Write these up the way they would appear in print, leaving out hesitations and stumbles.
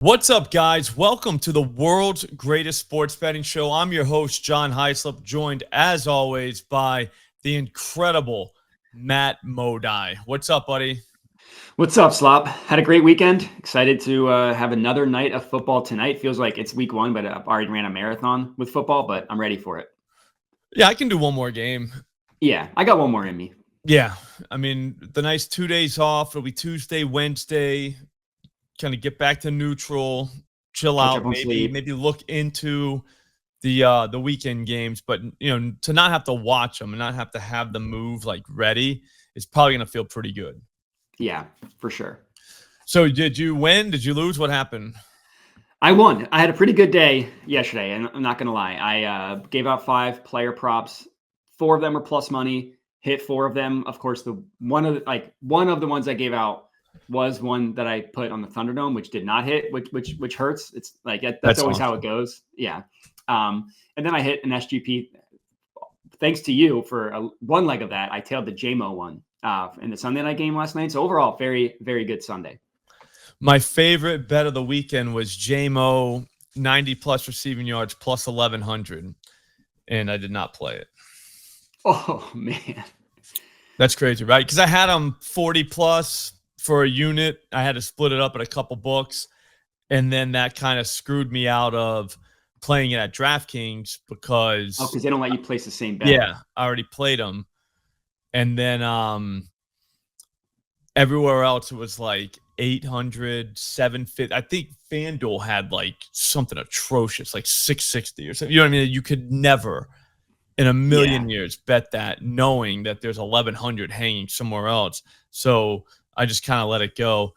What's up, guys? Welcome to the world's greatest sports betting show. I'm your host, John Heislop, joined as always by the incredible Matt Modi. What's up, buddy? What's up, Slop? Had a great weekend. Excited to have another night of football tonight. Feels like it's week one, but I've already ran a marathon with football, but I'm ready for it. Yeah, I can do one more game. Yeah, I got one more in me. Yeah, I mean, the nice 2 days off. It'll be Tuesday, Wednesday. Kind of get back to neutral, chill out, maybe look into the weekend games. But to not have to watch them and not have to have them move like ready is probably gonna feel pretty good. Yeah, for sure. So did you win? Did you lose? What happened? I won. I had a pretty good day yesterday, and I'm not gonna lie. I gave out 5 player props. 4 of them were plus money. Hit 4 of them. Of course, one of the ones I gave out was one that I put on the Thunderdome, which did not hit, which hurts. It's like that's always how it goes. Yeah. And then I hit an SGP. Thanks to you for one leg of that. I tailed the JMO one in the Sunday night game last night. So overall, very, very good Sunday. My favorite bet of the weekend was JMO 90 plus receiving yards plus 1,100, and I did not play it. Oh man, that's crazy, right? Because I had him 40 plus for a unit. I had to split it up at a couple books, and then that kind of screwed me out of playing it at DraftKings because they don't let you place the same bet. Yeah, I already played them, and then everywhere else it was like 800, 750. I think FanDuel had like something atrocious, like 660 or something. You know what I mean? You could never in a million years bet that, knowing that there's 1,100 hanging somewhere else. So I just kind of let it go.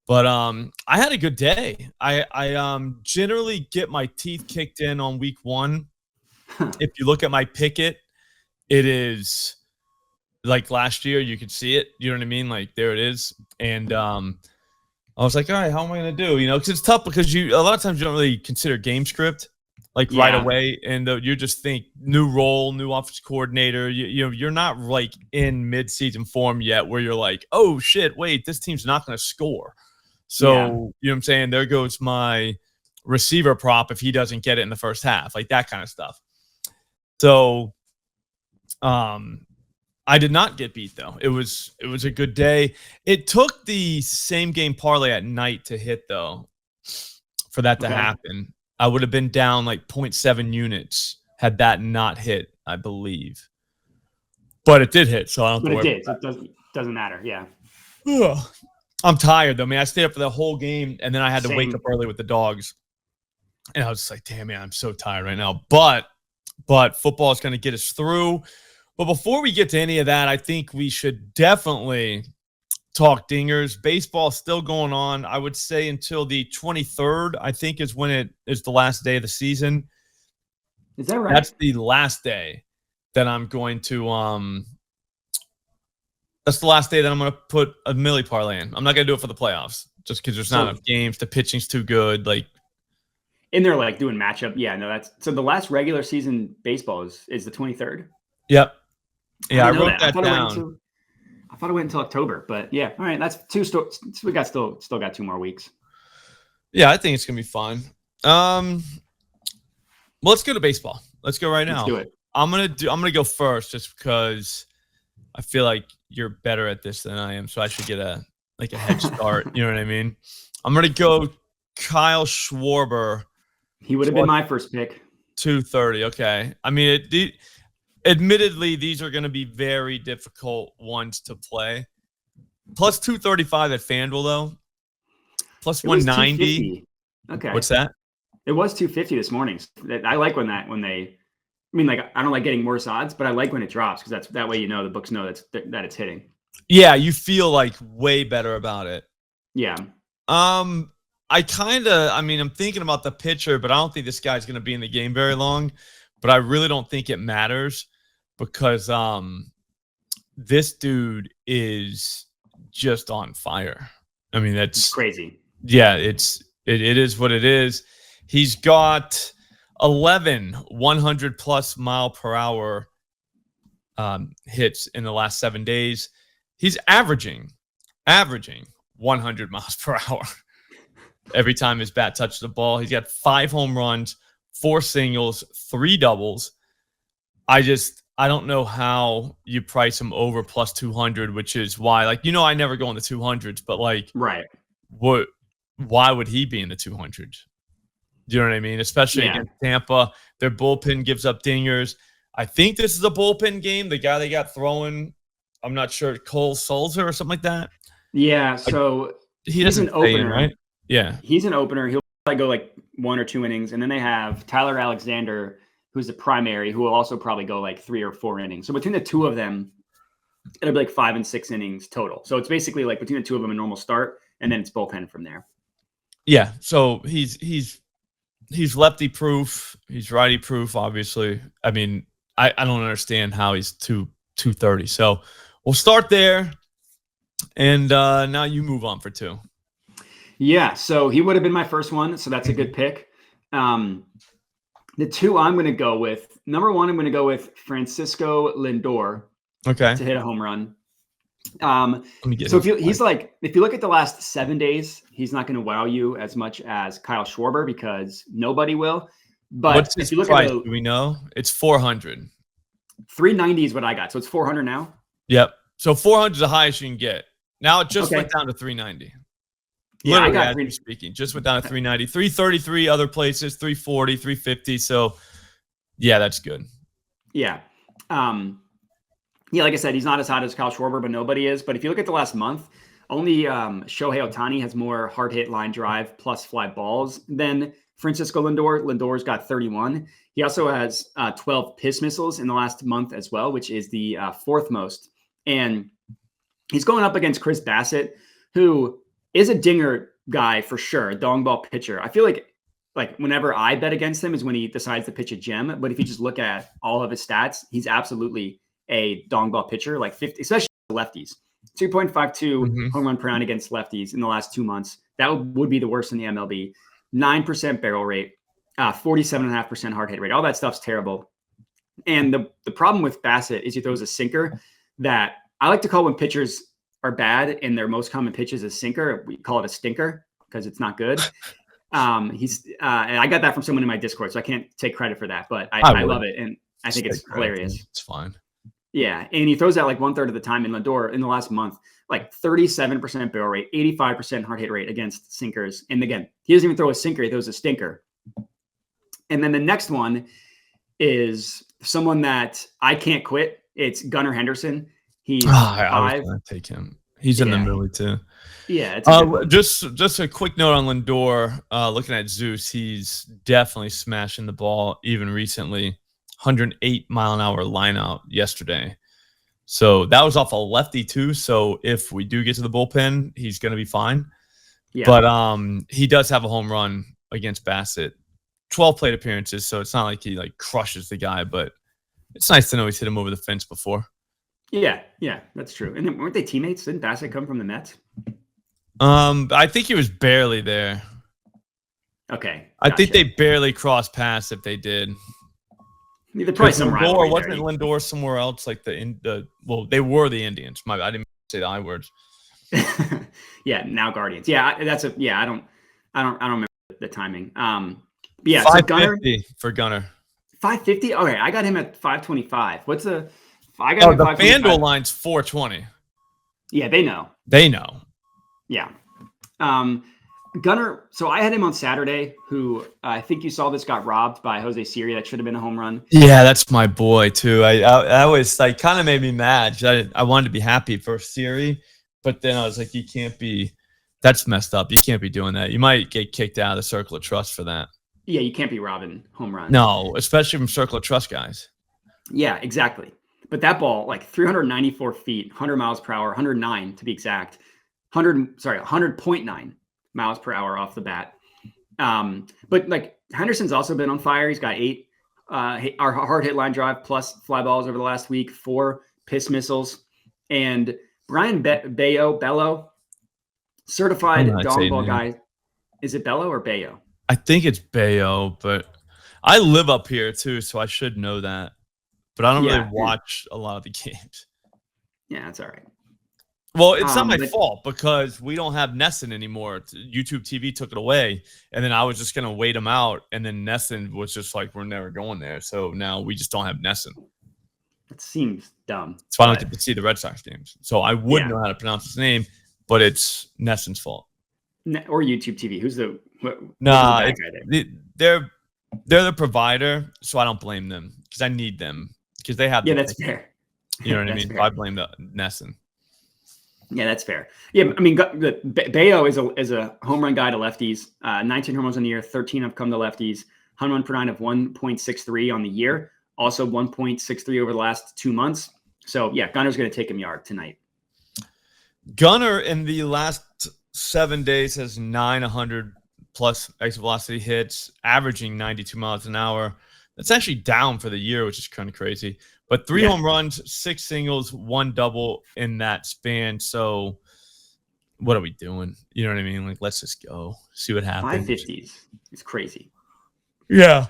But I had a good day. I generally get my teeth kicked in on week one. If you look at my picket, it is like last year. You could see it. You know what I mean? Like there it is. And I was like, all right, how am I going to do? Because it's tough because a lot of times you don't really consider game script right away, and you just think new role, new offense coordinator. You're not like in mid-season form yet, where you're like, oh shit, wait, this team's not going to score. So you know what I'm saying? There goes my receiver prop if he doesn't get it in the first half, like that kind of stuff. So, I did not get beat though. It was a good day. It took the same game parlay at night to hit though, for that to happen. I would have been down like 0.7 units had that not hit, I believe. But it did hit, so I don't. But it did. So it doesn't matter. Yeah. Ugh. I'm tired though. I mean, I stayed up for the whole game, and then I had to wake up early with the dogs, and I was just like, "Damn, man, I'm so tired right now." But football is going to get us through. But before we get to any of that, I think we should definitely talk dingers. Baseball still going on, I would say, until the 23rd, I think, is when it is the last day of the season. Is that right? That's the last day that I'm going to that's the last day that I'm going to put a milli parlay in. I'm not going to do it for the playoffs just because there's not enough games. The pitching's too good. And they're like doing matchup. Yeah, no, that's so the last regular season baseball is the 23rd. Yep. Yeah, I wrote that down. I thought it went until October, but yeah. All right, that's 2 stories. So we got still got 2 more weeks. Yeah, I think it's gonna be fun. Well, let's go to baseball. Let's go right now. Let's do it. I'm gonna go first just because I feel like you're better at this than I am, so I should get a head start. You know what I mean? I'm gonna go Kyle Schwarber. He would have been my first pick. 230. Okay. I mean, admittedly, these are going to be very difficult ones to play. Plus 235 at FanDuel, though. Plus 190. Okay. What's that? It was 250 this morning. I like when they. I mean, like, I don't like getting worse odds, but I like when it drops because that way the books know that it's hitting. Yeah, you feel like way better about it. Yeah. I'm thinking about the pitcher, but I don't think this guy's going to be in the game very long. But I really don't think it matters because this dude is just on fire. I mean, that's crazy. Yeah, it is what it is. He's got 11 100+ mile per hour hits in the last 7 days. He's averaging 100 miles per hour. every time his bat touches the ball. He's got 5 home runs, 4 singles, 3 doubles. I don't know how you price him over plus 200, which is why, like, I never go in the 200s, but like, Right. Why would he be in the 200s? Do you know what I mean? Especially against Tampa. Their bullpen gives up dingers. I think this is a bullpen game. The guy they got throwing, I'm not sure, Cole Sulzer or something like that. Yeah, so he's an opener, right? Yeah. He's an opener. He'll probably go like 1 or 2 innings. And then they have Tyler Alexander, who's the primary, who will also probably go like 3 or 4 innings. So between the two of them, it'll be like 5 and 6 innings total. So it's basically like between the two of them a normal start, and then it's bullpen from there. Yeah. So he's lefty proof. He's righty proof, obviously. I mean, I don't understand how he's 230. So we'll start there. And now you move on for 2. Yeah, so he would have been my first one, so that's a good pick. The 2 I'm going to go with, number 1, I'm going to go with Francisco Lindor to hit a home run. So if you look at the last 7 days, he's not going to wow you as much as Kyle Schwarber because nobody will. But what's his price? Do we know? It's 400. 390 is what I got. So it's 400 now. Yep. So 400 is the highest you can get. Now it just went down to 390. Yeah, literally, as you're speaking, just went down to 390, 333 other places, 340, 350. So yeah, that's good. Yeah. Yeah, like I said, he's not as hot as Kyle Schwarber, but nobody is. But if you look at the last month, only Shohei Ohtani has more hard hit, line drive, plus fly balls than Francisco Lindor. Lindor's got 31. He also has 12 piss missiles in the last month as well, which is the 4th most. And he's going up against Chris Bassett, who is a dinger guy for sure, a dong ball pitcher. I feel like whenever I bet against him is when he decides to pitch a gem. But if you just look at all of his stats, he's absolutely a dong ball pitcher, like 50, especially lefties. 2.52 home run per nine against lefties in the last 2 months. That would be the worst in the MLB. 9% barrel rate, 47.5% hard hit rate. All that stuff's terrible. And the problem with Bassett is he throws a sinker that I like to call when pitchers are bad and their most common pitch is a sinker. We call it a stinker because it's not good. And I got that from someone in my Discord, so I can't take credit for that, but I love it. And I think it's hilarious. It's fine. Yeah. And he throws out like 1/3 of the time in Lindor in the last month, like 37% barrel rate, 85% hard hit rate against sinkers. And again, he doesn't even throw a sinker. He throws a stinker. And then the next one is someone that I can't quit. It's Gunnar Henderson. He's I was going to take him. He's in the middle too. Yeah. Just a quick note on Lindor. Looking at Zeus, he's definitely smashing the ball even recently. 108 mile an hour line out yesterday. So that was off a lefty too. So if we do get to the bullpen, he's going to be fine. Yeah. But he does have a home run against Bassett. 12 plate appearances, so it's not like he like crushes the guy, but it's nice to know he's hit him over the fence before. Yeah, that's true. And then weren't they teammates? Didn't Bassett come from the Mets? I think he was barely there. Okay. Gotcha. I think they barely crossed paths if they did. Either probably some rivalry wasn't Lindor somewhere else like well, they were the Indians. I didn't say the I words. Yeah, now Guardians. Yeah, I don't remember the timing. Yeah, 550 for Gunnar. 550. Okay, I got him at 525. What's the? I got the FanDuel line's 420. Yeah, they know. Yeah. Gunnar, so I had him on Saturday, who I think you saw this got robbed by Jose Siri. That should have been a home run. Yeah, that's my boy too. I was like, kind of made me mad. I wanted to be happy for Siri, but then I was like, you can't be. That's messed up. You can't be doing that. You might get kicked out of the Circle of Trust for that. Yeah, you can't be robbing home runs. No, especially from Circle of Trust guys. Yeah, exactly. But that ball, like 394 feet, 100 miles per hour, 109 to be exact, 100.9 miles per hour off the bat. But like Henderson's also been on fire. He's got 8 our hard hit line drive plus fly balls over the last week, 4 piss missiles, and Brian Bello, certified dong ball guy. Is it Bello or Bayo? I think it's Bayo, but I live up here too, so I should know that. But I don't really watch a lot of the games. Yeah, that's all right. Well, it's not my But fault because we don't have Nesson anymore. YouTube TV took it away, and then I was just gonna wait him out, and then Nesson was just like, "We're never going there." So now we just don't have Nesson. it seems dumb. So I don't get to see the Red Sox games. So I would Yeah. know how to pronounce his name, but it's Nesson's fault. Or YouTube TV. Who's the Nah, bad guy there? they're the provider, so I don't blame them because I need them because they have. Yeah, that's fair. You know what I That's mean? fair. I blame the Nesson. Yeah, that's fair. Yeah, I mean, Bayo is a home run guy to lefties. 19 home runs on the year, 13 have come to lefties. Home run per nine of 1.63 on the year. Also 1.63 over the last 2 months. So yeah, Gunner's going to take him yard tonight. Gunner in the last 7 days has 900 plus exit velocity hits, averaging 92 miles an hour. That's actually down for the year, which is kind of crazy. But 3 home runs, 6 singles, 1 double in that span. So what are we doing? You know what I mean? Like, let's just go see what happens. 550s. It's crazy. Yeah.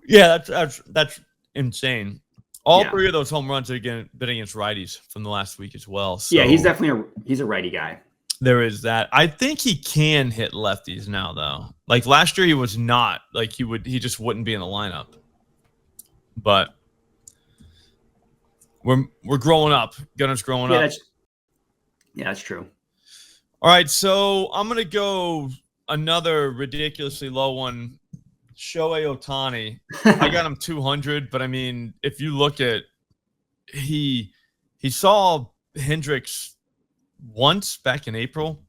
Yeah, that's insane. All 3 of those home runs are been against righties from the last week as well. So yeah, he's definitely he's a righty guy. there is that. I think he can hit lefties now, though. Like last year, he was not. Like he just wouldn't be in the lineup. But we're growing up. Gunner's growing up. That's true. All right, so I'm gonna go another ridiculously low one. Shohei Ohtani. I got him 200, but I mean, if you look at he saw Hendricks once back in April,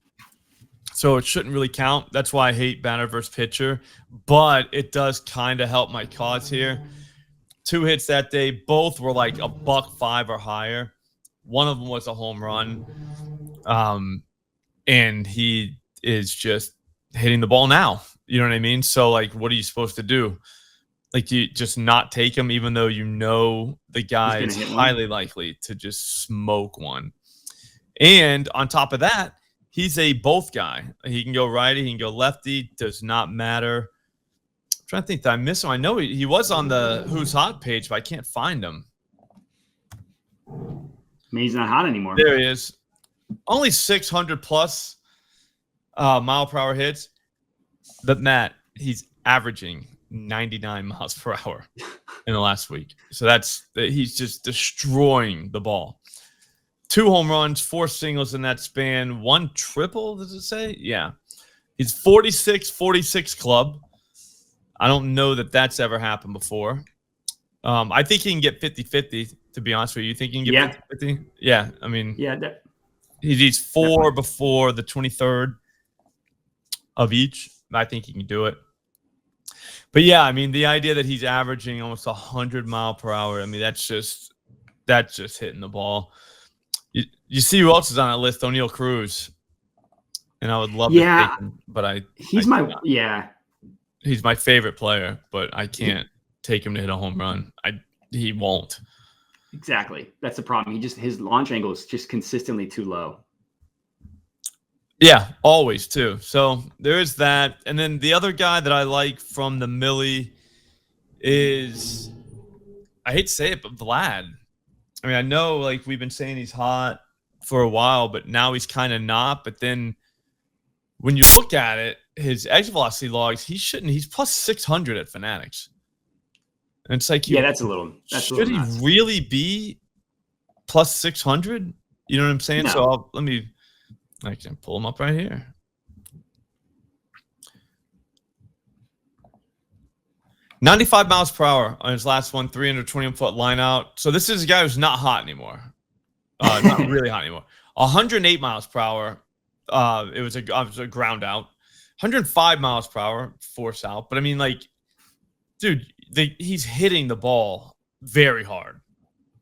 so it shouldn't really count. That's why I hate batter versus pitcher, but it does kind of help my cause here. 2 hits that day, both were like $105 or higher. One of them was a home run, and he is just hitting the ball now. You know what I mean? So like, what are you supposed to do? Like, you just not take him, even though you know the guy is highly likely to just smoke one. And on top of that, he's a both guy. He can go righty, he can go lefty. Does not matter. I'm trying to think, did I miss him? I know he was on the Who's Hot page, but I can't find him. I mean, he's not hot anymore. There he is. Only 600 plus mile per hour hits. But Matt, he's averaging 99 miles per hour in the last week. So he's just destroying the ball. 2 home runs, 4 singles in that span, 1 triple, does it say? Yeah. He's 46 club. I don't know that that's ever happened before. I think he can get 50-50, to be honest with you. You think he can get 50-50? Yeah. I mean, he needs 4 before the 23rd of each. I think he can do it. But yeah, I mean, the idea that he's averaging almost 100 mile per hour, I mean, that's just hitting the ball. You see who else is on that list? O'Neal Cruz. And I would love to take him, but he's my favorite player, but I can't take him to hit a home run. He won't. Exactly. That's the problem. His launch angle is just consistently too low. Yeah, always too. So there is that. And then the other guy that I like from the Millie is, I hate to say it, but Vlad. I mean, I know like we've been saying he's hot for a while, but now he's kind of not. But then when you look at it, his exit velocity logs, he's plus 600 at Fanatics. And it's like, that's a little he really be plus 600? You know what I'm saying? No. So I can pull him up right here. $95 miles per hour on his last one, 321-foot line out. So this is a guy who's not hot anymore. Not really hot anymore. 108 miles per hour. It was a ground out. 105 miles per hour, force out. But I mean, like, dude, he's hitting the ball very hard.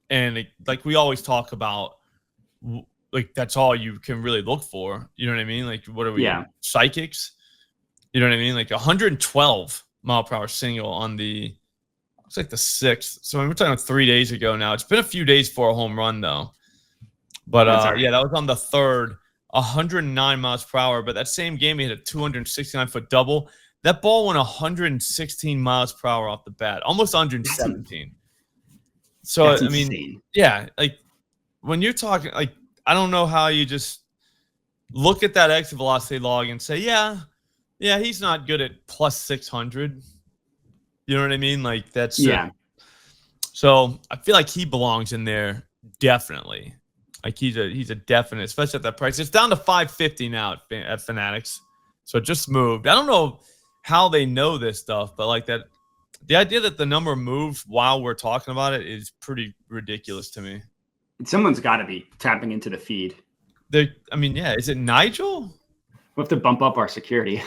And like we always talk about, like, that's all you can really look for. You know what I mean? Like, what are we? Psychics? You know what I mean? Like 112 mile per hour single on looks like the 6th. So we're talking 3 days ago now. It's been a few days for a home run, though. But that was on the 3rd, 109 miles per hour. But that same game, he hit a 269-foot double. That ball went 116 miles per hour off the bat, almost 117. So, that's I mean, insane. yeah, like when you're talking, like, I don't know how you just look at that exit velocity log and say, yeah, he's not good at plus 600. You know what I mean? Like that's so I feel like he belongs in there definitely. Like he's a definite, especially at that price. It's down to 550 now at Fanatics, so it just moved. I don't know how they know this stuff, but like that, the idea that the number moved while we're talking about it is pretty ridiculous to me. Someone's got to be tapping into the feed. I mean, yeah. Is it Nigel? We have to bump up our security.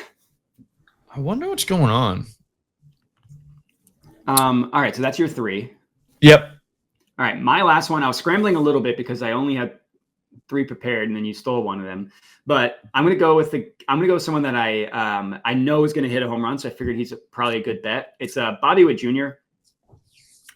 I wonder what's going on. All right, so that's your 3. Yep. All right, my last one. I was scrambling a little bit because I only had 3 prepared, and then you stole one of them. But I'm gonna go with someone that I know is gonna hit a home run. So I figured he's probably a good bet. It's Bobby Witt Jr.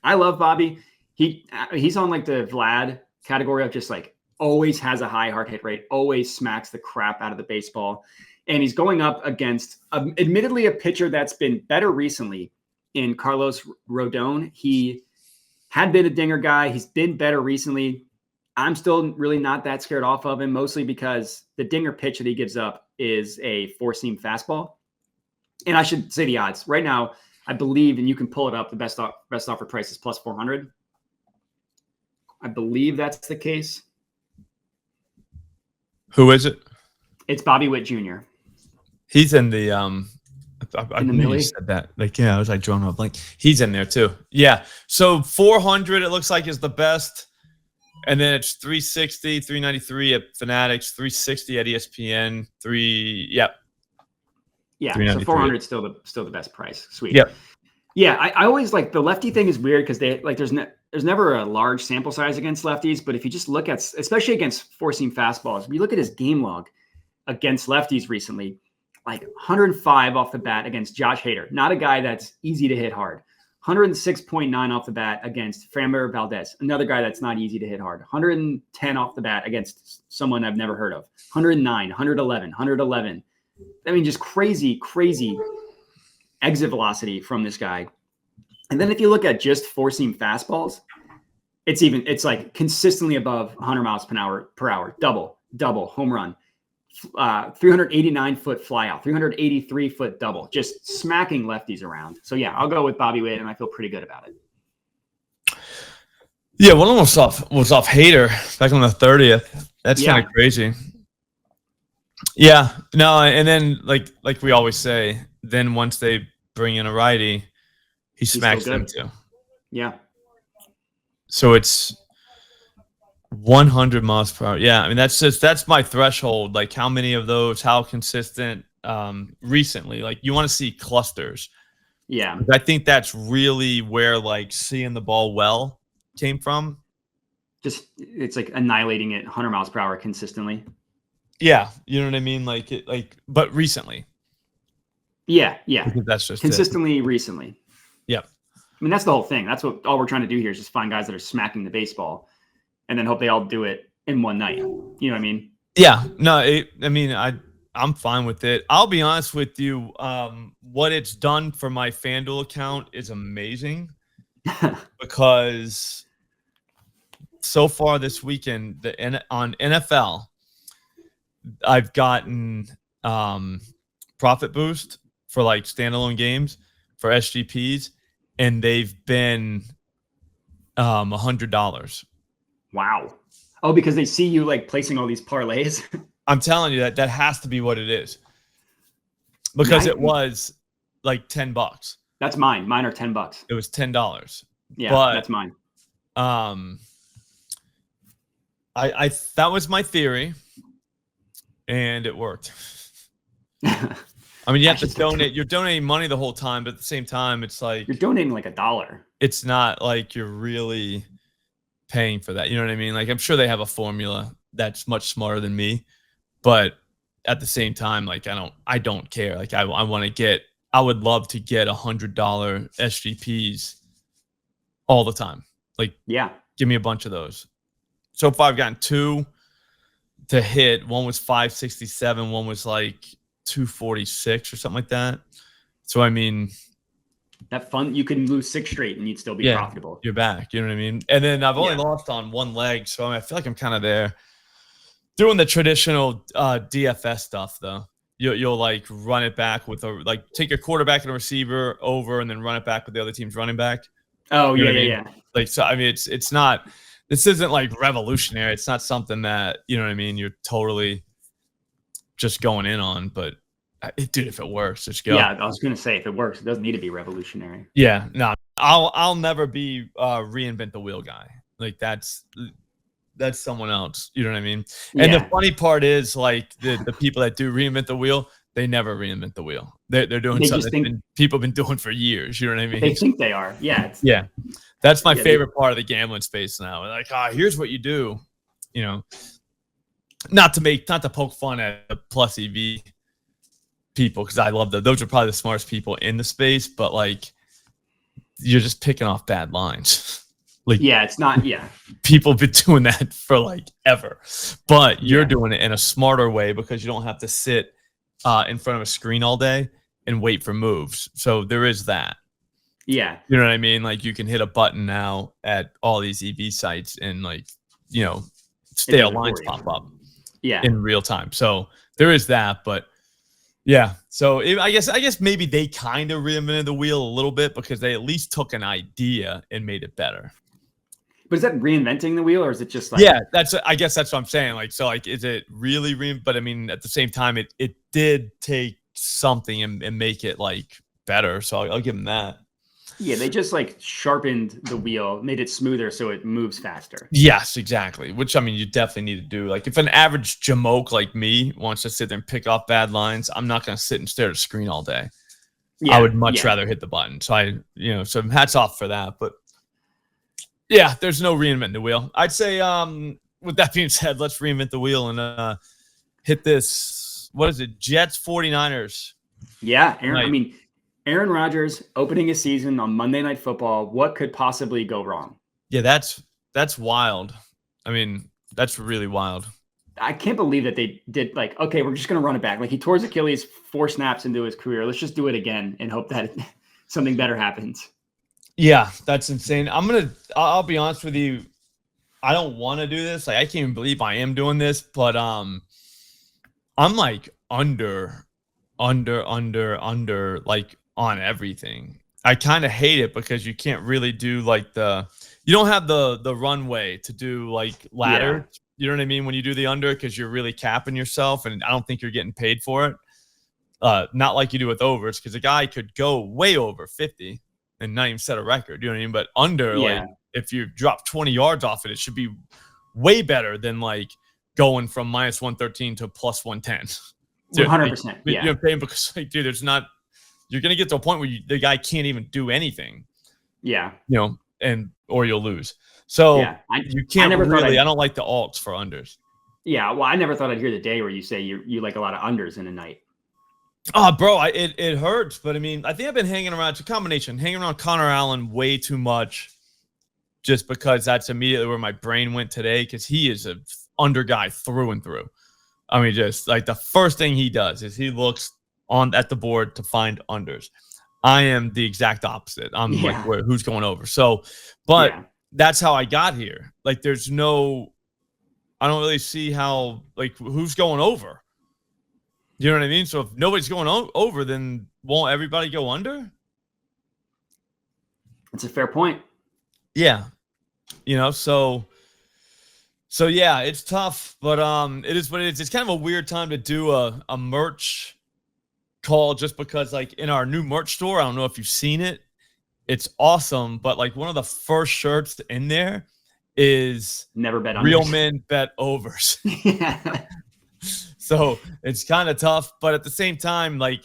I love Bobby. He's on like the Vlad category of just like always has a high hard hit rate, always smacks the crap out of the baseball, and he's going up against admittedly a pitcher that's been better recently in Carlos Rodon. He had been a dinger guy. He's been better recently. I'm still really not that scared off of him, mostly because the dinger pitch that he gives up is a 4-seam fastball. And I should say the odds. Right now, I believe, and you can pull it up, the best offer price is plus 400. I believe that's the case. Who is it? It's Bobby Witt Jr. He's in the I knew you said that. Like, yeah, I was like drawing up. Like, he's in there too. Yeah. So 400, it looks like, is the best. And then it's 360, 393 at Fanatics, 360 at ESPN, Yeah. So 400 is still the best price. Sweet. Yep. Yeah. I always like the lefty thing is weird because they like there's never a large sample size against lefties, but if you just look at, especially against 4-seam fastballs, if you look at his game log against lefties recently, like 105 off the bat against Josh Hader, not a guy that's easy to hit hard. 106.9 off the bat against Framber Valdez, another guy that's not easy to hit hard. 110 off the bat against someone I've never heard of. 109, 111, 111. I mean, just crazy exit velocity from this guy. And then if you look at just 4-seam fastballs, it's like consistently above 100 miles per hour, double home run. 389-foot flyout, 383-foot double, just smacking lefties around. So yeah, I'll go with Bobby Witt, and I feel pretty good about it. Yeah, one of them was off Hader back on the 30th. That's kind of crazy. Yeah, no, and then like we always say, then once they bring in a righty, he smacks them too. Yeah. So it's 100 miles per hour. Yeah, I mean that's my threshold. Like how many of those, how consistent recently. Like you want to see clusters. Yeah. I think that's really where like seeing the ball well came from. Just it's like annihilating it 100 miles per hour consistently. Yeah, you know what I mean? But recently. Yeah. Because that's just consistently recently. Yep. I mean, that's the whole thing. That's what all we're trying to do here is just find guys that are smacking the baseball and then hope they all do it in one night. You know what I mean? Yeah. No, I'm fine with it. I'll be honest with you. What it's done for my FanDuel account is amazing because so far this weekend, on NFL, I've gotten profit boost for like standalone games for SGPs, and they've been $100. Wow. Oh, because they see you like placing all these parlays. I'm telling you that has to be what it is. Because it was like $10. That's mine. Mine are $10. It was $10. Yeah, but, that's mine. I that was my theory, and it worked. I mean, you have to donate. You're donating money the whole time, but at the same time, it's like you're donating like $1. It's not like you're really paying for that. You know what I mean? Like I'm sure they have a formula that's much smarter than me, but at the same time, like I don't care. Like I would love to get $100 SGPs all the time. Like, yeah, give me a bunch of those. So far I've gotten 2 to hit. One was 567. One was like 246 or something like that. So, I mean, that fun, you can lose 6 straight and you'd still be profitable. You're back. You know what I mean? And then I've only lost on one leg. So I feel like I'm kind of there. doing the traditional DFS stuff though. You'll like run it back with take a quarterback and a receiver over, and then run it back with the other team's running back. Oh, You know yeah, what I mean? yeah. Like, so I mean, it's not. This isn't like revolutionary. It's not something that, you know what I mean, you're totally just going in on. But dude, if it works, just go. Yeah, I was gonna say if it works, it doesn't need to be revolutionary. Yeah, no, I'll never be reinvent the wheel guy. Like that's someone else. You know what I mean? And the funny part is, like, the people that do reinvent the wheel, they never reinvent the wheel. They're doing something that people have been doing for years. You know what I mean? They think they are. Yeah. Yeah. That's my favorite part of the gambling space now. Like, here's what you do. You know, not to poke fun at the plus EV people, because I love those are probably the smartest people in the space, but like, you're just picking off bad lines. Like, yeah, it's not. Yeah, people have been doing that for like ever, but you're doing it in a smarter way because you don't have to sit in front of a screen all day and wait for moves. So there is that. Yeah, you know what I mean? Like, you can hit a button now at all these EV sites and, like, you know, stale lines pop up in real time. So there is that, but yeah. So I guess maybe they kind of reinvented the wheel a little bit because they at least took an idea and made it better. But is that reinventing the wheel, or is it just like? Yeah, I guess that's what I'm saying. Like, so like, is it really but I mean, at the same time, it did take something and make it like better. So I'll give them that. Yeah, they just like sharpened the wheel, made it smoother so it moves faster. Yes, exactly. Which, I mean, you definitely need to do. Like, if an average jamoke like me wants to sit there and pick off bad lines, I'm not going to sit and stare at a screen all day. I would much rather hit the button. So so hats off for that. But yeah, there's no reinventing the wheel. I'd say, with that being said, let's reinvent the wheel and hit this. What is it? Jets 49ers. Yeah, Aaron Rodgers opening a season on Monday Night Football. What could possibly go wrong? Yeah, that's wild. I mean, that's really wild. I can't believe that they did, like, okay, we're just going to run it back. Like, he tore his Achilles 4 snaps into his career. Let's just do it again and hope that something better happens. Yeah, that's insane. I'll be honest with you. I don't want to do this. Like, I can't even believe I am doing this, but I'm like under like on everything. I kind of hate it because you can't really do like you don't have the runway to do like ladder. Yeah. You know what I mean? When you do the under, because you're really capping yourself, and I don't think you're getting paid for it. Not like you do with overs, because a guy could go way over 50 and not even set a record. You know what I mean? But under, like, if you drop 20 yards off it should be way better than like going from minus 113 to plus 110. 100%. Yeah. You're paying because, like, dude, you're going to get to a point where the guy can't even do anything. Yeah. You know, or you'll lose. So you can't really, I don't like the alts for unders. Yeah. Well, I never thought I'd hear the day where you say you like a lot of unders in a night. Oh, bro, it hurts. But I mean, I think I've been hanging around. It's a combination. Hanging around Connor Allen way too much, just because that's immediately where my brain went today, because he is an under guy through and through. I mean, just like the first thing he does is he looks at the board to find unders. I am the exact opposite. I'm like, who's going over? So, but that's how I got here. Like, I don't really see how, like, who's going over. You know what I mean? So if nobody's going over, then won't everybody go under? That's a fair point. Yeah. You know, so yeah, it's tough, but it is what it is. It's kind of a weird time to do a merch call, just because, like, in our new merch store, I don't know if you've seen it. It's awesome, but like, one of the first shirts in there is never bet on real men bet overs. Yeah. So it's kind of tough, but at the same time, like,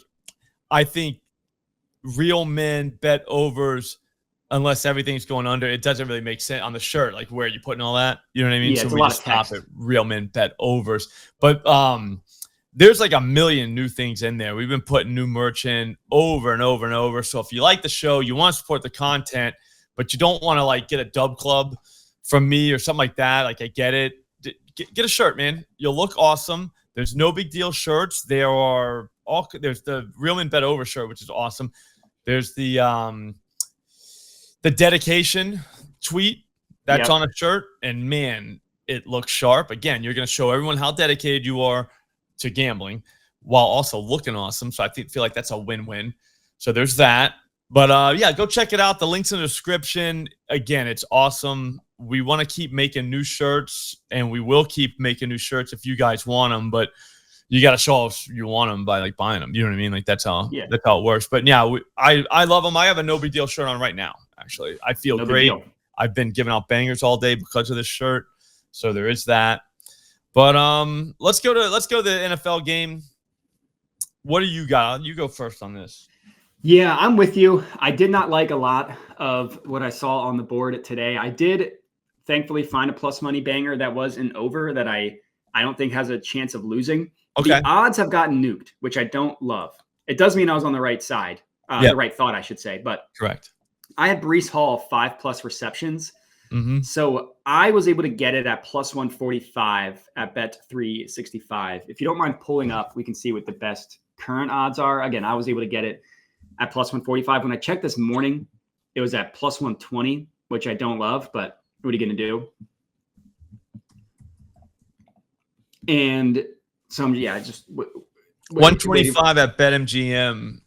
I think real men bet overs unless everything's going under. It doesn't really make sense on the shirt, like, where are you putting all that? You know what I mean? Yeah, so we just stop at real men bet overs. But there's like a million new things in there. We've been putting new merch in over and over and over. So if you like the show, you want to support the content, but you don't want to, like, get a dub club from me or something like that, like, I get it. Get a shirt, man. You'll look awesome. There's no big deal shirts. There's the Real Men Bet Over shirt, which is awesome. There's the dedication tweet that's on a shirt, and man, it looks sharp. Again, you're going to show everyone how dedicated you are to gambling while also looking awesome. So I feel like that's a win-win. So there's that. But yeah, go check it out. The link's in the description. Again, it's awesome. We want to keep making new shirts, and we will keep making new shirts if you guys want them. But you got to show us you want them by like buying them. You know what I mean? Like that's how it works. But yeah, I love them. I have a No Big Deal shirt on right now. Actually, I feel great. I've been giving out bangers all day because of this shirt. So there is that. But let's go to the NFL game. What do you got? You go first on this. Yeah, I'm with you. I did not like a lot of what I saw on the board today. I did thankfully find a plus money banger that was an over that I don't think has a chance of losing. Okay. The odds have gotten nuked, which I don't love. It does mean I was on the right side, the right thought, I should say. But correct. I had Breece Hall 5+ receptions. So I was able to get it at plus 145 at bet365. If you don't mind pulling up, we can see what the best current odds are. Again, I was able to get it at plus 145. When I checked this morning, it was at plus 120, which I don't love, but what are you going to do? And so, yeah, just 125 at BetMGM.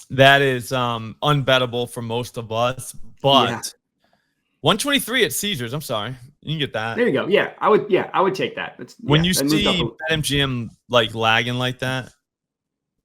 That is unbettable for most of us, but 123 at Caesars. I'm sorry, you can get that. There you go. Yeah, I would take that. When you see BetMGM like lagging like that,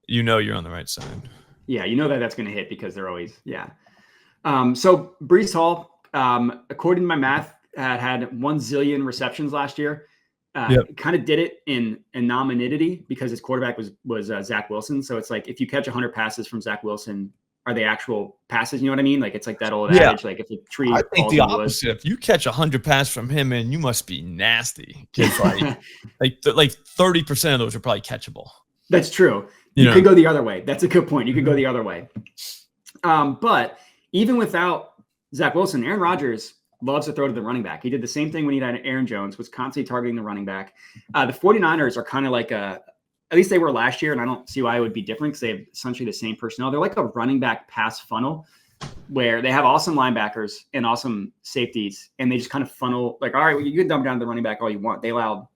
you know you're on the right side. Yeah, you know that's going to hit because they're always So Breece Hall, according to my math, had 1 zillion receptions last year. Kind of did it in anonymity because his quarterback was Zach Wilson. So it's like if you catch 100 passes from Zach Wilson, are they actual passes? You know what I mean? Like it's like that old adage. Like if a tree, I think the opposite. If you catch 100 passes from him, man, you must be nasty. Like 30% of those are probably catchable. That's true. You could go the other way. That's a good point. You could go the other way. But even without Zach Wilson, Aaron Rodgers loves to throw to the running back. He did the same thing when he had Aaron Jones, was constantly targeting the running back. The 49ers are kind of like at least they were last year, and I don't see why it would be different because they have essentially the same personnel. They're like a running back pass funnel where they have awesome linebackers and awesome safeties, and they just kind of funnel like, all right, well, you can dump down the running back all you want. They allowed,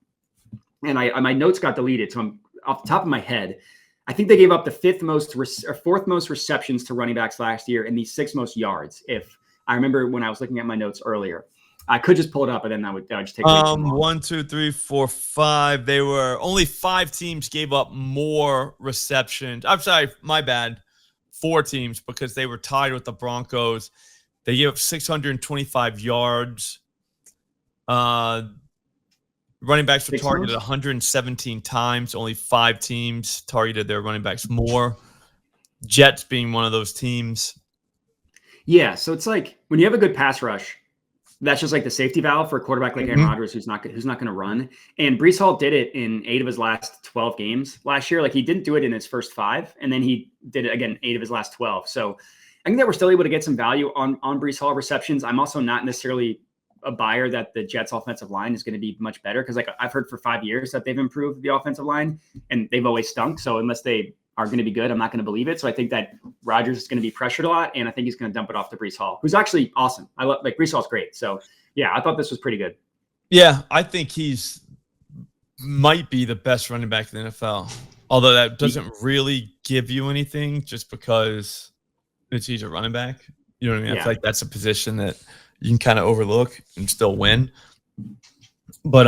and my notes got deleted, so I'm off the top of my head, I think they gave up the fourth most receptions to running backs last year and the 6th most yards. If I remember when I was looking at my notes earlier, I could just pull it up, and then I would just take 1, 2, 3, 4, 5. They were only 5 teams gave up more receptions. I'm sorry, my bad. 4 teams because they were tied with the Broncos. They gave up 625 yards. Running backs were targeted 117 times. Only 5 teams targeted their running backs more. Jets being one of those teams. Yeah, so it's like when you have a good pass rush, that's just like the safety valve for a quarterback like Aaron Rodgers who's not going to run. And Breece Hall did it in 8 of his last 12 games last year. Like he didn't do it in his first 5, and then he did it again 8 of his last 12. So I think that we're still able to get some value on Breece Hall receptions. I'm also not necessarily a buyer that the Jets offensive line is going to be much better because like I've heard for 5 years that they've improved the offensive line and they've always stunk. So unless they are going to be good, I'm not going to believe it. So I think that Rodgers is going to be pressured a lot, and I think he's going to dump it off to Breece Hall, who's actually awesome. I love Breece Hall's great. So yeah, I thought this was pretty good. Yeah, I think might be the best running back in the NFL. Although that doesn't really give you anything just because he's a running back. You know what I mean? I feel like that's a position that you can kind of overlook and still win. But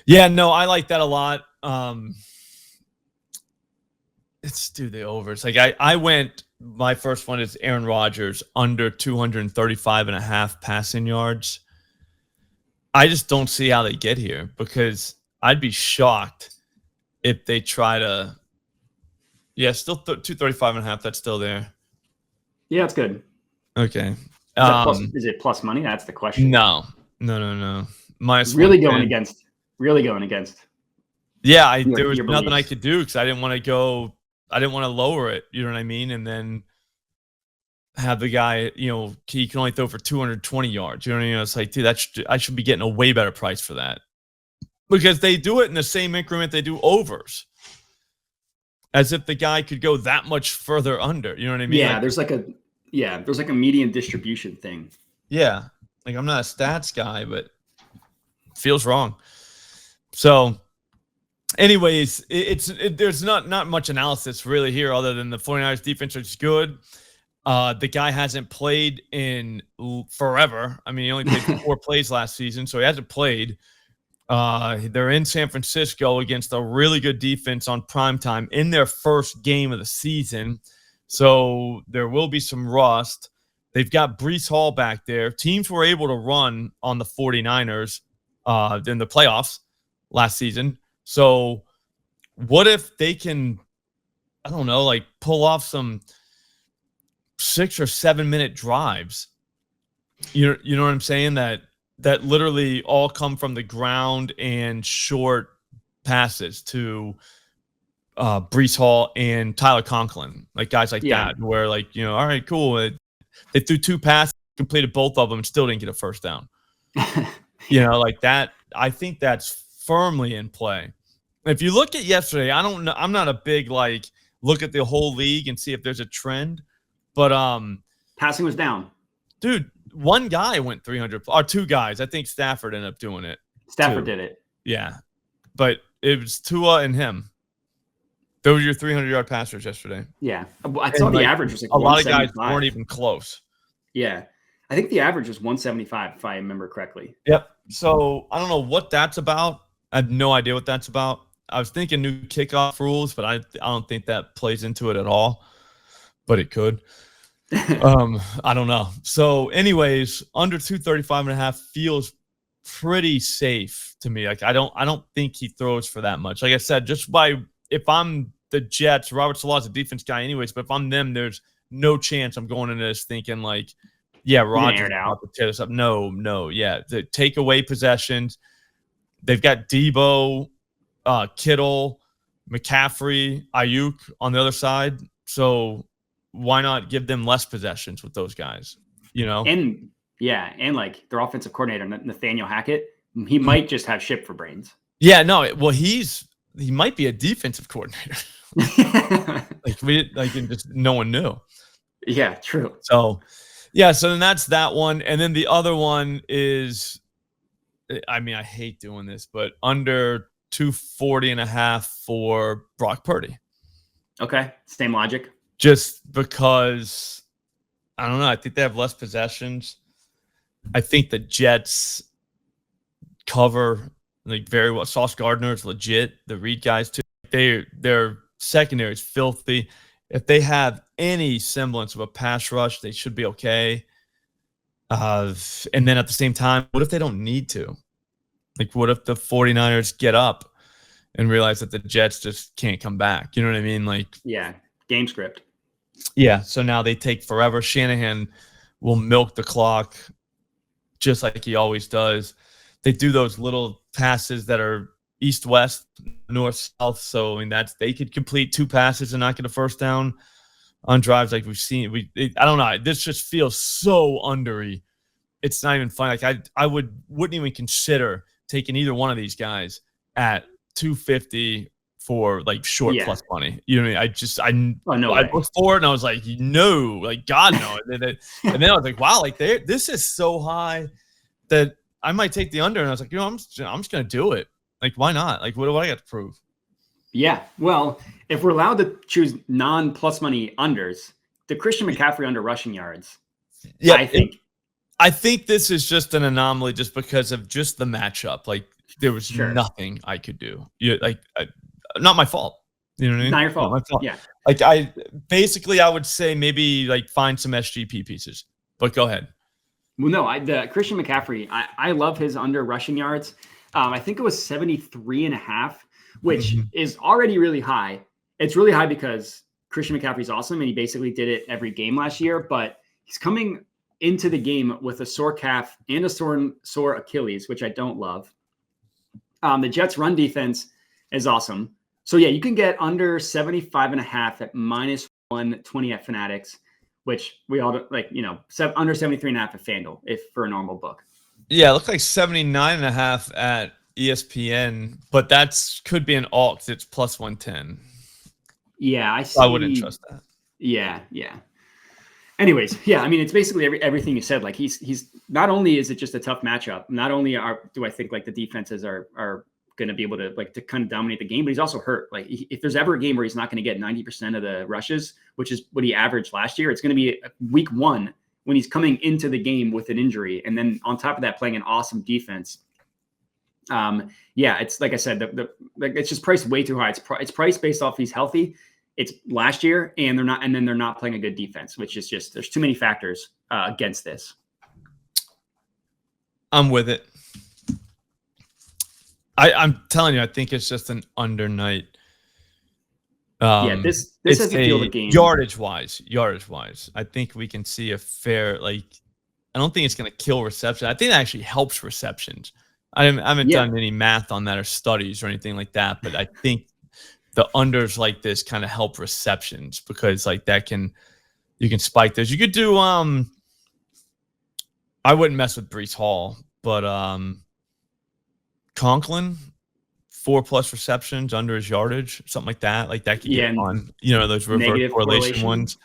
yeah, no, I like that a lot. Let's do the overs. Like I went, my first one is Aaron Rodgers under 235.5 passing yards. I just don't see how they get here because I'd be shocked if they try to. Yeah, still 235.5. That's still there. Yeah, it's good. Okay. Is it plus money? That's the question. No. Minus really going against. Yeah, there was nothing I could do because I didn't want to go. I didn't want to lower it. You know what I mean? And then have the guy, he can only throw for 220 yards. You know what I mean? It's like, dude, I should be getting a way better price for that because they do it in the same increment they do overs, as if the guy could go that much further under. You know what I mean? Yeah, there's like a median distribution thing. Yeah, like I'm not a stats guy, but Feels wrong. So anyways, there's not much analysis really here other than the 49ers defense is good. The guy hasn't played in forever. I mean, he only played 4 plays last season, so he hasn't played. They're in San Francisco against a really good defense on primetime in their first game of the season. So there will be some rust. They've got Breece Hall back there. Teams were able to run on the 49ers in the playoffs last season. So what if they can, I don't know, like pull off some 6 or 7 minute drives? You know what I'm saying? That literally all come from the ground and short passes to Breece Hall and Tyler Conklin, like guys like that, where like, all right, cool. They threw 2 passes, completed both of them, and still didn't get a first down. Like that. I think that's firmly in play. If you look at yesterday, I don't know. I'm not a big like look at the whole league and see if there's a trend, but passing was down. Dude, one guy went 300 or 2 guys. I think Stafford ended up doing it. Stafford did it. Yeah, but it was Tua and him. Those were your 300-yard passers yesterday. Yeah, I saw the average was like a lot of guys weren't even close. Yeah, I think the average was 175 if I remember correctly. Yep. So I don't know what that's about. I have no idea what that's about. I was thinking new kickoff rules, but I don't think that plays into it at all. But it could. I don't know. So anyways, under 235.5 feels pretty safe to me. Like I don't think he throws for that much. Like I said, if I'm the Jets, Robert Saleh's a defense guy anyways, but if I'm them, there's no chance I'm going into this thinking like, yeah, Rodgers about to tear this up. No. Yeah. The take away possessions. They've got Debo, Kittle, McCaffrey, Ayuk on the other side. So why not give them less possessions with those guys? And like their offensive coordinator Nathaniel Hackett, he might just have shit for brains. Yeah, no. Well, he might be a defensive coordinator. Just no one knew. Yeah, true. So then that's that one, and then the other one is, I mean, I hate doing this, but under 240.5 for Brock Purdy. Okay, same logic. Just because, I don't know, I think they have less possessions. I think the Jets cover like very well. Sauce Gardner is legit. The Reed guys too. Their secondary is filthy. If they have any semblance of a pass rush, they should be okay. And then at the same time, what if they don't need to? Like, what if the 49ers get up and realize that the Jets just can't come back? You know what I mean? Like, yeah, game script. Yeah, so now they take forever. Shanahan will milk the clock just like he always does. They do those little passes that are east-west, north-south. So, I mean, they could complete 2 passes and not get a first down on drives like we've seen. I don't know. This just feels so undery. It's not even fun. Like I wouldn't even consider taking either one of these guys at 250 for like short plus money. You know what I mean? I looked forward and I was like, no, like God no. and then I was like, wow, like this is so high that I might take the under. And I was like, I'm just gonna do it. Like, why not? Like, what do I got to prove? Yeah. Well, if we're allowed to choose non-plus money unders, the Christian McCaffrey under rushing yards. Yeah, I think this is just an anomaly just because of just the matchup. Like, there was nothing I could do. Not my fault. You know what I mean? Not your fault. Not my fault. Yeah. Like I would say maybe like find some SGP pieces. But go ahead. Well, no, the Christian McCaffrey, I love his under rushing yards. I think it was 73.5, which is already really high. It's really high because Christian McCaffrey's awesome and he basically did it every game last year, but he's coming into the game with a sore calf and a sore Achilles, which I don't love. The Jets run defense is awesome. So yeah, you can get under 75.5 at -120 at Fanatics, which we all like, under 73.5 at FanDuel for a normal book. Yeah, it looked like 79.5 at ESPN, but could be an alt. It's +110. Yeah, I wouldn't trust that. Yeah. Anyways, yeah, I mean, it's basically everything you said. Like he's not only is it just a tough matchup, not only do I think like the defenses are going to be able to like to kind of dominate the game, but he's also hurt. Like if there's ever a game where he's not going to get 90% of the rushes, which is what he averaged last year, it's going to be week 1 when he's coming into the game with an injury, and then on top of that, playing an awesome defense. Yeah, it's like I said, it's just priced way too high. It's priced based off he's healthy. It's last year, and then they're not playing a good defense, which is just there's too many factors against this. I'm with it. I'm telling you, I think it's just an under night. Yeah, this has to feel the game yardage wise. I think we can see a fair I don't think it's going to kill reception. I think it actually helps receptions. I haven't done any math on that or studies or anything like that, but I think the unders like this kind of help receptions because like you can spike those. You could do I wouldn't mess with Breece Hall, but Conklin 4+ receptions under his yardage, something like that. Like that could get on, those reverse correlation ones.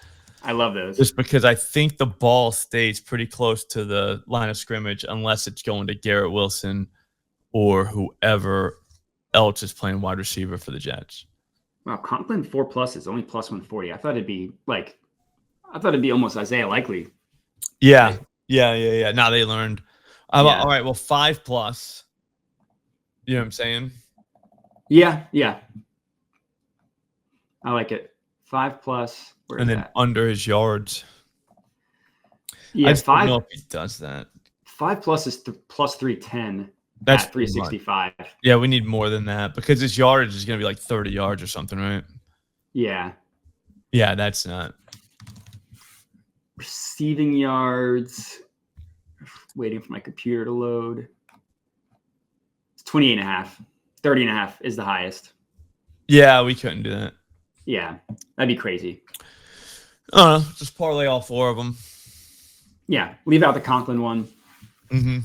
I love those. Just because I think the ball stays pretty close to the line of scrimmage unless it's going to Garrett Wilson or whoever else is playing wide receiver for the Jets. Wow, Conklin 4+ is only +140. I thought it'd be almost Isaiah Likely. Yeah. Now they learned. All right, well, 5+. You know what I'm saying? Yeah. I like it. 5+. And then under his yards. Yeah, I just don't know if he does that. 5+ is +310. That's at 365. Yeah, we need more than that because his yardage is going to be like 30 yards or something, right? Yeah. Yeah, that's not. Receiving yards. Waiting for my computer to load. It's 28.5. 30.5 is the highest. Yeah, we couldn't do that. Yeah, that'd be crazy. I don't know. Just parlay all 4 of them. Yeah, leave out the Conklin one. Mm-hmm.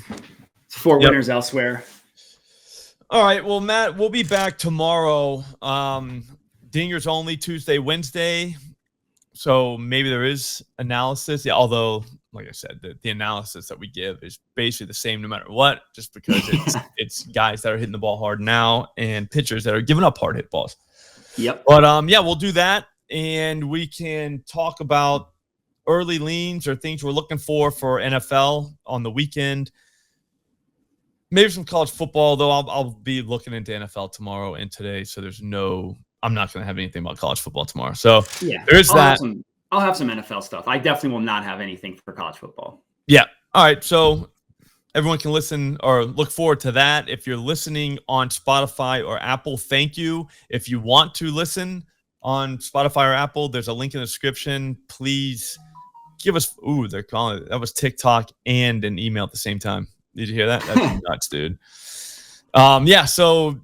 4 winners elsewhere. All right. Well, Matt, we'll be back tomorrow. Dingers only Tuesday, Wednesday. So maybe there is analysis. Yeah, although, like I said, the analysis that we give is basically the same no matter what, just because it's guys that are hitting the ball hard now and pitchers that are giving up hard hit balls. Yep. But we'll do that, and we can talk about early leans or things we're looking for NFL on the weekend. Maybe some college football, though. I'll be looking into NFL tomorrow and today, so I'm not going to have anything about college football tomorrow. So yeah, there's that. I'll have some NFL stuff. I definitely will not have anything for college football. Yeah. All right. So everyone can listen or look forward to that. If you're listening on Spotify or Apple, thank you. If you want to listen on Spotify or Apple, there's a link in the description. Please give us. Ooh, they're calling it. That was TikTok and an email at the same time. Did you hear that? That's nuts, dude. Yeah. So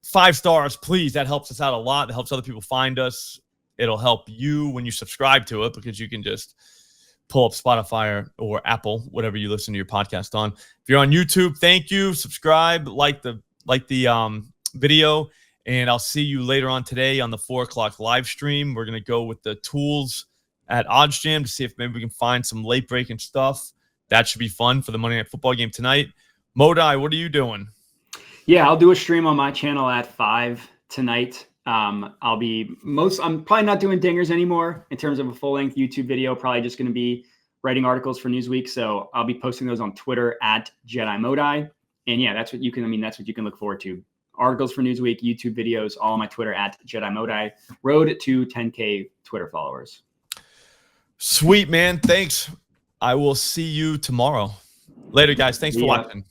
5 stars, please. That helps us out a lot. That helps other people find us. It'll help you when you subscribe to it because you can just pull up Spotify or Apple, whatever you listen to your podcast on. If you're on YouTube, thank you. Subscribe, like the video, and I'll see you later on today on the 4:00 live stream. We're gonna go with the tools at Odds Jam to see if maybe we can find some late breaking stuff. That should be fun for the Monday Night Football game tonight. Modi, what are you doing? Yeah, I'll do a stream on my channel at 5 tonight. I'm probably not doing dingers anymore in terms of a full-length YouTube video. Probably just going to be writing articles for Newsweek. So I'll be posting those on Twitter at Jedi Modi. And yeah, that's what you can look forward to. Articles for Newsweek, YouTube videos, all on my Twitter at Jedi Modi. Road to 10K Twitter followers. Sweet, man. Thanks. I will see you tomorrow. Later, guys. Thanks for watching.